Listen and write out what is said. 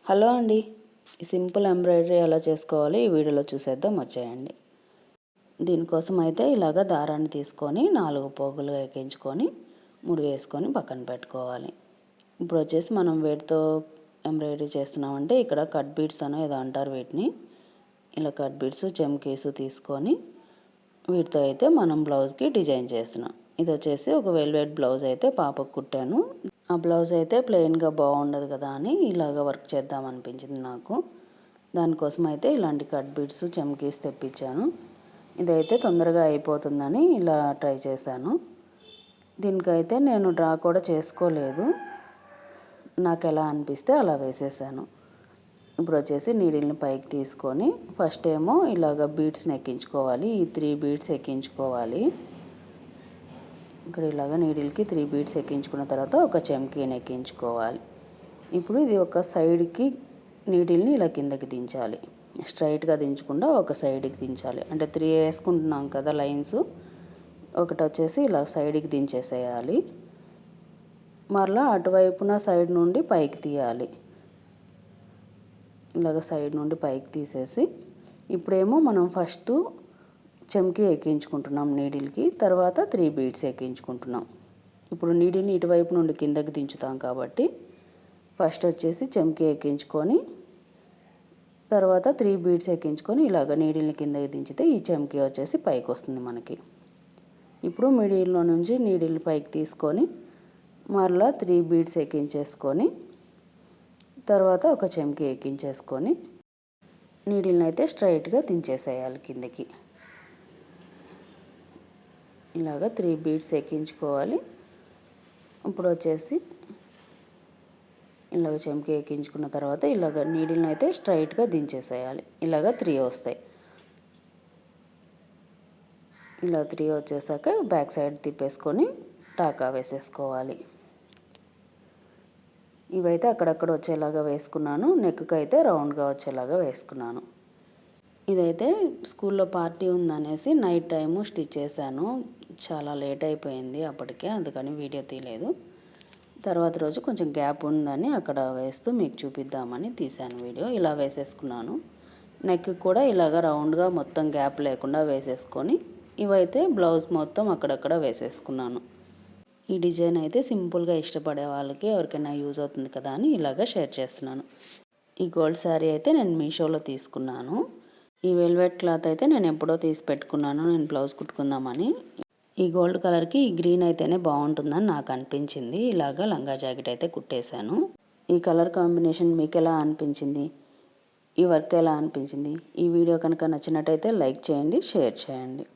Hello అండి, ఈ simple embroidery ఎలా చేసుకోవాలి ఈ వీడియోలో చూసేద్దాం, వచ్చేయండి. దీనికోసం అయితే ఇలాగ దారాన్ని తీసుకొని 4 పోగులుగా ఎక్కించుకొని ముడి వేసుకొని పక్కన పెట్టుకోవాలి. ఇప్పుడు వచ్చేసి మనం వీటితో ఎంబ్రాయిడరీ చేస్తున్నామంటే ఇక్కడ కట్ బీడ్స్ అనో ఏదో అంటారు వీటిని. ఇలా కట్ బీడ్స్ చెమ్కీస్ తీసుకొని వీటితో అయితే మనం బ్లౌజ్కి డిజైన్ చేస్తున్నాం. ఇది వచ్చేసి ఒక వెల్వెట్ బ్లౌజ్ అయితే పాపకు కుట్టాను. ఆ బ్లౌజ్ అయితే ప్లెయిన్గా బాగుండదు కదా అని ఇలాగ వర్క్ చేద్దాం అనిపించింది నాకు. దానికోసం అయితే ఇలాంటి కట్ బీడ్స్ చెమ్కీస్ తెప్పించాను. ఇదైతే తొందరగా అయిపోతుందని ఇలా ట్రై చేశాను. దీనికైతే నేను డ్రా కూడా చేసుకోలేదు, నాకు ఎలా అనిపిస్తే అలా వేసేసాను. ఇప్పుడు వచ్చేసి నీడిల్ని పైకి తీసుకొని ఫస్ట్ ఏమో ఇలాగ బీడ్స్ని ఎక్కించుకోవాలి. ఈ 3 బీడ్స్ ఎక్కించుకోవాలి. ఇక్కడ ఇలాగ నీడిల్కి 3 బీడ్స్ ఎక్కించుకున్న తర్వాత ఒక చెమ్కీని ఎక్కించుకోవాలి. ఇప్పుడు ఇది ఒక సైడ్కి నీడిల్ని ఇలా కిందకి దించాలి. స్ట్రైట్గా దించకుండా ఒక సైడ్కి దించాలి. అంటే 3 వేసుకుంటున్నాం కదా లైన్స్, ఒకటి వచ్చేసి ఇలా సైడ్కి దించేసేయాలి. మరలా అటువైపున సైడ్ నుండి పైకి తీయాలి. ఇలాగ సైడ్ నుండి పైకి తీసేసి ఇప్పుడేమో మనం ఫస్ట్ చెమ్కీ ఎక్కించుకుంటున్నాం నీడిల్కి, తర్వాత 3 బీడ్స్ ఎక్కించుకుంటున్నాం. ఇప్పుడు నీడిల్ని ఇటువైపు నుండి కిందకి దించుతాం కాబట్టి ఫస్ట్ వచ్చేసి చెమ్కీ ఎక్కించుకొని తర్వాత 3 బీడ్స్ ఎక్కించుకొని ఇలాగ నీడిల్ని కిందకి దించితే ఈ చెమ్కీ వచ్చేసి పైకి వస్తుంది మనకి. ఇప్పుడు మిడిల్లో నుంచి నీడిల్ పైకి తీసుకొని మరలా 3 బీడ్స్ ఎక్కించేసుకొని తర్వాత ఒక చెమ్కీ ఎక్కించేసుకొని నీడిల్ని అయితే స్ట్రైట్గా దించేసేయాలి కిందకి. ఇలాగ 3 బీడ్స్ ఎక్కించుకోవాలి. ఇప్పుడు వచ్చేసి ఇలాగ చెమ్కీ ఎక్కించుకున్న తర్వాత ఇలాగ నీడిల్ని అయితే స్ట్రైట్గా దించేసేయాలి. ఇలాగ 3 వస్తాయి. ఇలా 3 వచ్చేసాక బ్యాక్ సైడ్ తిప్పేసుకొని టాకా వేసేసుకోవాలి. ఇవైతే అక్కడక్కడ వచ్చేలాగా వేసుకున్నాను, నెక్కి అయితే రౌండ్గా వచ్చేలాగా వేసుకున్నాను. ఇదైతే స్కూల్లో పార్టీ ఉందనేసి నైట్ టైము స్టిచ్ చేశాను. చాలా లేట్ అయిపోయింది అప్పటికే, అందుకని వీడియో తీయలేదు. తర్వాత రోజు కొంచెం గ్యాప్ ఉందని అక్కడ వేస్తూ మీకు చూపిద్దామని తీశాను వీడియో. ఇలా వేసేసుకున్నాను. నెక్ కూడా ఇలాగ రౌండ్గా మొత్తం గ్యాప్ లేకుండా వేసేసుకొని ఇవైతే బ్లౌజ్ మొత్తం అక్కడక్కడ వేసేసుకున్నాను. ఈ డిజైన్ అయితే సింపుల్గా ఇష్టపడే వాళ్ళకి ఎవరికైనా యూజ్ అవుతుంది కదా అని ఇలాగ షేర్ చేస్తున్నాను. ఈ గోల్డ్ శారీ అయితే నేను మీషోలో తీసుకున్నాను. ఈ వెల్వెట్ క్లాత్ అయితే నేను ఎప్పుడో తీసి పెట్టుకున్నాను, నేను బ్లౌజ్ కుట్టుకుందామని. ఈ గోల్డ్ కలర్కి ఈ గ్రీన్ అయితేనే బాగుంటుందని నాకు అనిపించింది. ఇలాగ లంగా జాకెట్ అయితే కుట్టేశాను. ఈ కలర్ కాంబినేషన్ మీకు ఎలా అనిపించింది, ఈ వర్క్ ఎలా అనిపించింది? ఈ వీడియో కనుక నచ్చినట్టయితే లైక్ చేయండి, షేర్ చేయండి.